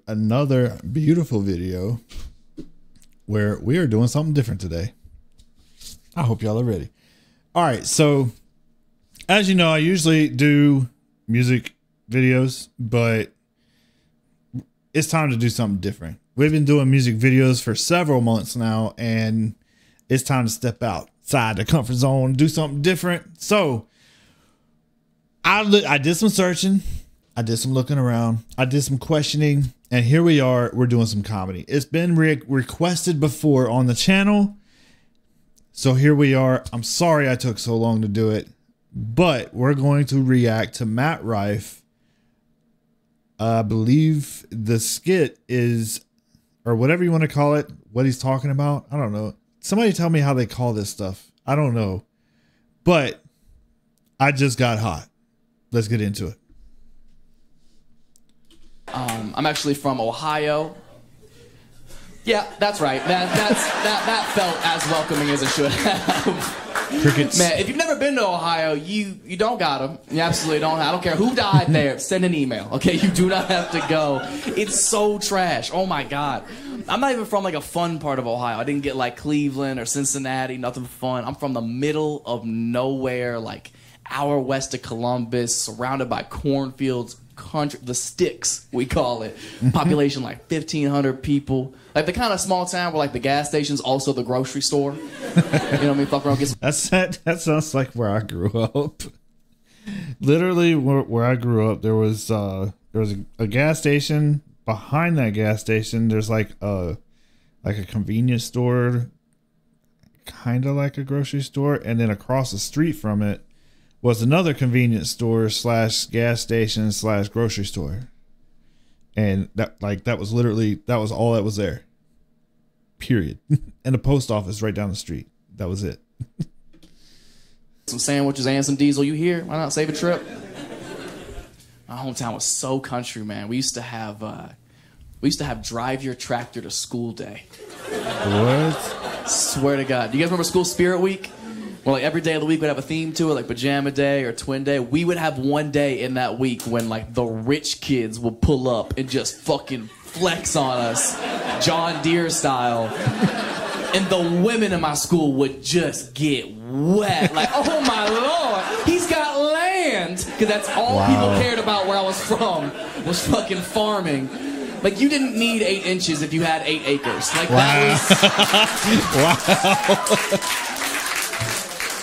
another beautiful video where we are doing something different today. I hope y'all are ready. All right, so as you know, I usually do music videos, but it's time to do something different. We've been doing music videos for several months now, and it's time to step outside the comfort zone, do something different. So I did some searching. I did some looking around. I did some questioning, and here we are. We're doing some comedy. It's been requested before on the channel, so here we are. I'm sorry I took so long to do it, but we're going to react to Matt Rife. I believe the skit is, or whatever you want to call it, what he's talking about. I don't know. Somebody tell me how they call this stuff. I don't know, but I just got hot. Let's get into it. I'm actually from Ohio. Yeah, that's right. That felt as welcoming as it should have. Crickets. Man, if you've never been to Ohio, you don't got them. You absolutely don't. I don't care who died there. Send an email, okay? You do not have to go. It's so trash. Oh my God. I'm not even from like a fun part of Ohio. I didn't get like Cleveland or Cincinnati. Nothing fun. I'm from the middle of nowhere, like hour west of Columbus, surrounded by cornfields. Country, the sticks, we call it. Population like 1,500 people. Like the kind of small town where like the gas station's also the grocery store. You know what I mean? Fuck around, get some. That sounds like where I grew up. Literally, where I grew up, there was a gas station. Behind that gas station, there's like a convenience store, kind of like a grocery store, and then across the street from it was another convenience store slash gas station slash grocery store. And that was all that was there. Period. And a post office right down the street. That was it. Some sandwiches and some diesel. You here? Why not save a trip? My hometown was so country, man. We used to have drive your tractor to school day. What? Swear to God. Do you guys remember School Spirit Week? Well, like every day of the week would have a theme to it, like Pajama Day or Twin Day. We would have one day in that week when like the rich kids would pull up and just fucking flex on us, John Deere style. And the women in my school would just get wet. Like, oh my Lord, he's got land. Because that's all people cared about where I was from, was fucking farming. Like, you didn't need 8 inches if you had 8 acres. Like,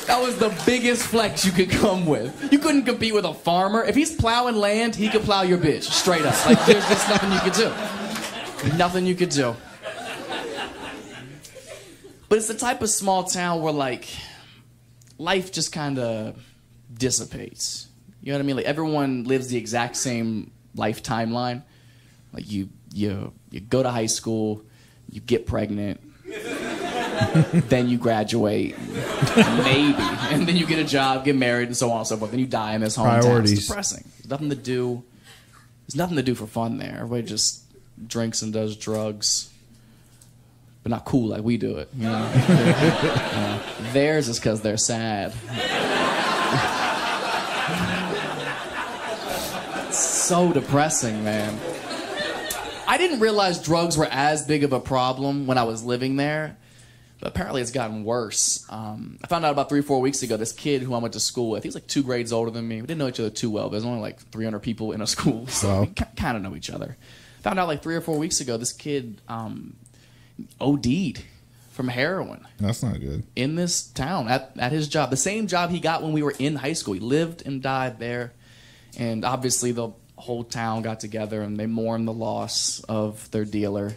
that was the biggest flex you could come with. You couldn't compete with a farmer. If he's plowing land, he could plow your bitch, straight up. Like, there's just nothing you could do. Nothing you could do. But it's the type of small town where, like, life just kind of dissipates. You know what I mean? Like, everyone lives the exact same life timeline. Like, you go to high school, you get pregnant, then you graduate, maybe, and then you get a job, get married, and so on and so forth. Then you die in this hometown. Priorities. It's depressing. There's nothing to do. There's nothing to do for fun there. Everybody just drinks and does drugs, but not cool like we do it. You know? Theirs is because they're sad. It's so depressing, man. I didn't realize drugs were as big of a problem when I was living there. But apparently it's gotten worse. I found out about 3 or 4 weeks ago, this kid who I went to school with, he was like 2 grades older than me. We didn't know each other too well. There's only like 300 people in a school, so we kind of know each other. Found out like 3 or 4 weeks ago, this kid OD'd from heroin. That's not good. In this town, at his job. The same job he got when we were in high school. He lived and died there. And obviously the whole town got together and they mourned the loss of their dealer.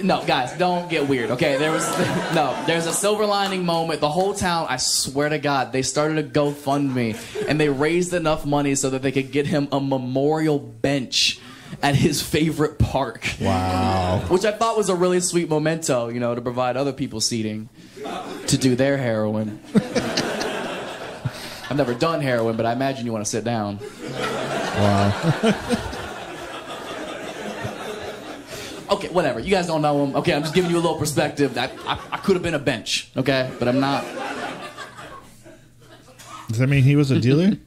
No, guys, don't get weird, okay? There's a silver lining moment. The whole town, I swear to God, they started a GoFundMe, and they raised enough money so that they could get him a memorial bench at his favorite park. Wow. Which I thought was a really sweet memento, you know, to provide other people seating to do their heroin. I've never done heroin, but I imagine you want to sit down. Wow. Okay, whatever. You guys don't know him. Okay, I'm just giving you a little perspective. I could have been a bench, okay? But I'm not. Does that mean he was a dealer?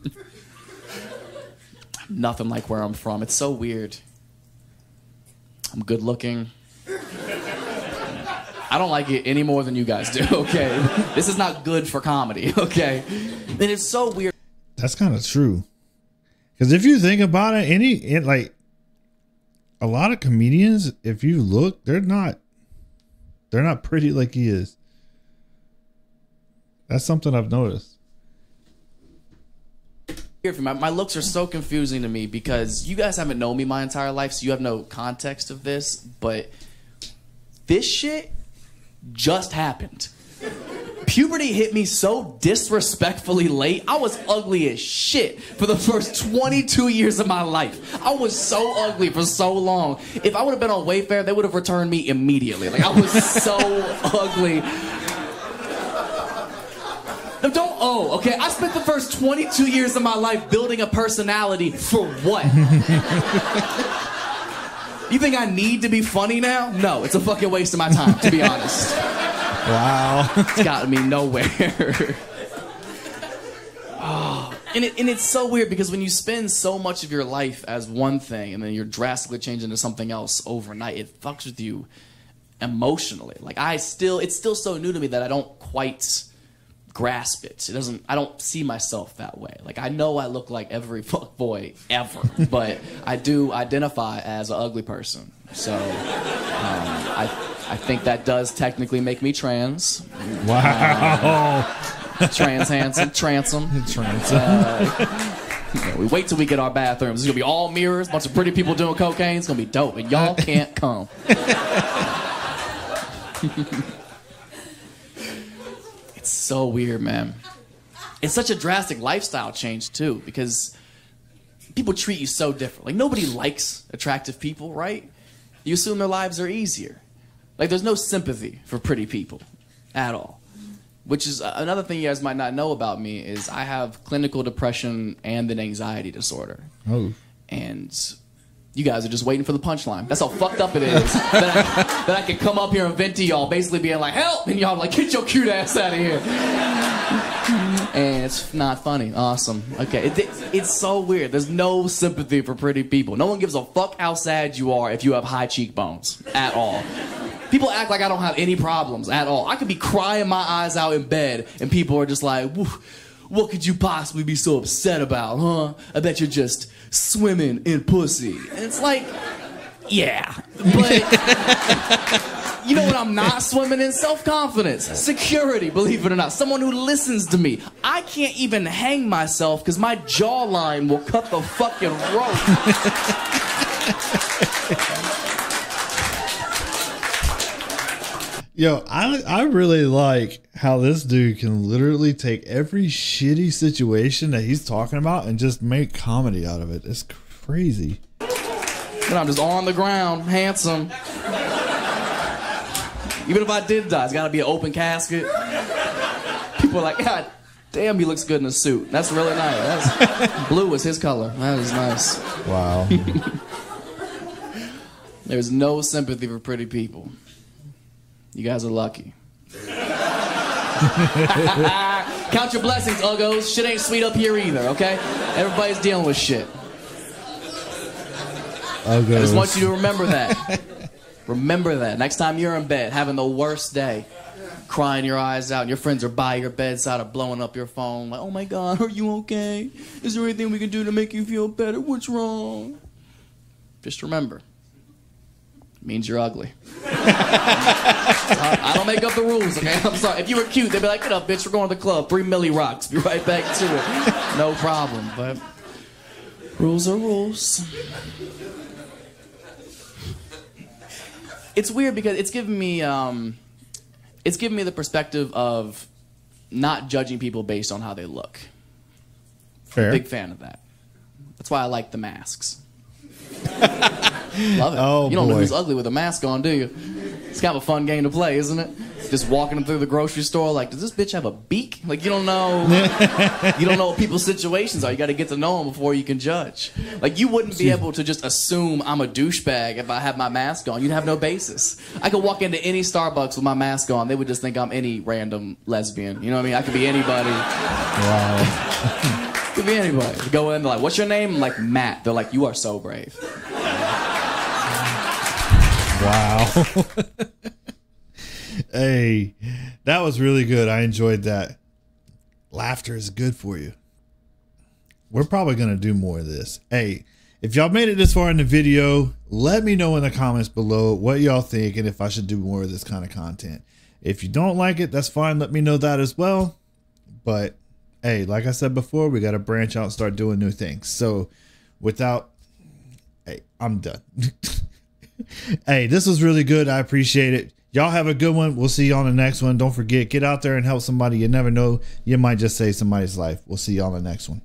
nothing like where I'm from. It's so weird. I'm good looking. I don't like it any more than you guys do, okay? This is not good for comedy, okay? And it's so weird. That's kind of true. Because if you think about it, like a lot of comedians, if you look, they're not pretty like he is. That's something I've noticed. My looks are so confusing to me because you guys haven't known me my entire life, so you have no context of this, but this shit just happened. Puberty hit me so disrespectfully late. I was ugly as shit for the first 22 years of my life. I was so ugly for so long. If I would have been on Wayfair, they would have returned me immediately. Like, I was so ugly. No, okay? I spent the first 22 years of my life building a personality for what? You think I need to be funny now? No, it's a fucking waste of my time, to be honest. Wow. It's gotten me nowhere. Oh, and it's so weird because when you spend so much of your life as one thing and then you're drastically changed into something else overnight, it fucks with you emotionally. Like, it's still so new to me that I don't quite grasp it. I don't see myself that way. Like, I know I look like every fuckboy ever, but I do identify as an ugly person. So I think that does technically make me trans. Wow. Trans handsome, transom. We wait till we get our bathrooms. It's gonna be all mirrors, bunch of pretty people doing cocaine. It's gonna be dope, and y'all can't come. It's so weird, man. It's such a drastic lifestyle change too, because people treat you so different. Like, nobody likes attractive people, right? You assume their lives are easier. Like, there's no sympathy for pretty people at all. Which is another thing you guys might not know about me is I have clinical depression and an anxiety disorder. Oh. And you guys are just waiting for the punchline. That's how fucked up it is that I can come up here and vent to y'all, basically being like, help! And y'all like, get your cute ass out of here. And it's not funny. Awesome. Okay. It's so weird. There's no sympathy for pretty people. No one gives a fuck how sad you are if you have high cheekbones at all. People act like I don't have any problems at all. I could be crying my eyes out in bed, and people are just like, what could you possibly be so upset about, huh? I bet you're just swimming in pussy. And it's like, yeah. But you know what I'm not swimming in? Self-confidence. Security, believe it or not. Someone who listens to me. I can't even hang myself because my jawline will cut the fucking rope. Yo, I really like how this dude can literally take every shitty situation that he's talking about and just make comedy out of it. It's crazy. And I'm just on the ground, handsome. Even if I did die, it's gotta be an open casket. People are like, God damn, he looks good in a suit. That's really nice. Blue is his color. That is nice. Wow. There's no sympathy for pretty people. You guys are lucky. Count your blessings, uggos. Shit ain't sweet up here either, okay? Everybody's dealing with shit. Uggos. I just want you to remember that. Remember that. Next time you're in bed, having the worst day, crying your eyes out, and your friends are by your bedside or blowing up your phone, like, oh my God, are you okay? Is there anything we can do to make you feel better? What's wrong? Just remember. Means you're ugly. I don't make up the rules, okay? I'm sorry. If you were cute, they'd be like, get up, bitch, we're going to the club. 3 milli rocks. Be right back to it. No problem, but rules are rules. It's weird because it's giving me the perspective of not judging people based on how they look. Fair. Big fan of that. That's why I like the masks. Love it. Oh, you don't know boy. who's ugly with a mask on, do you? It's kind of a fun game to play, isn't it? Just walking through the grocery store like, does this bitch have a beak? Like, you don't know. You don't know what people's situations are. You got to get to know them before you can judge. Like, you wouldn't be able to just assume I'm a douchebag if I have my mask on. You'd have no basis. I could walk into any Starbucks with my mask on. They would just think I'm any random lesbian. You know what I mean? I could be anybody. Wow. Could be anybody. Go in, they're like, what's your name? I'm like, Matt. They're like, you are so brave. Wow. Hey, that was really good. I enjoyed that. Laughter is good for you. We're probably going to do more of this. Hey, if y'all made it this far in the video, let me know in the comments below what y'all think and if I should do more of this kind of content. If you don't like it, that's fine. Let me know that as well. But hey, like I said before, we got to branch out and start doing new things. So hey, I'm done. Hey, this was really good. I appreciate it. Y'all have a good one. We'll see you on the next one. Don't forget, get out there and help somebody. You never know. You might just save somebody's life. We'll see you on the next one.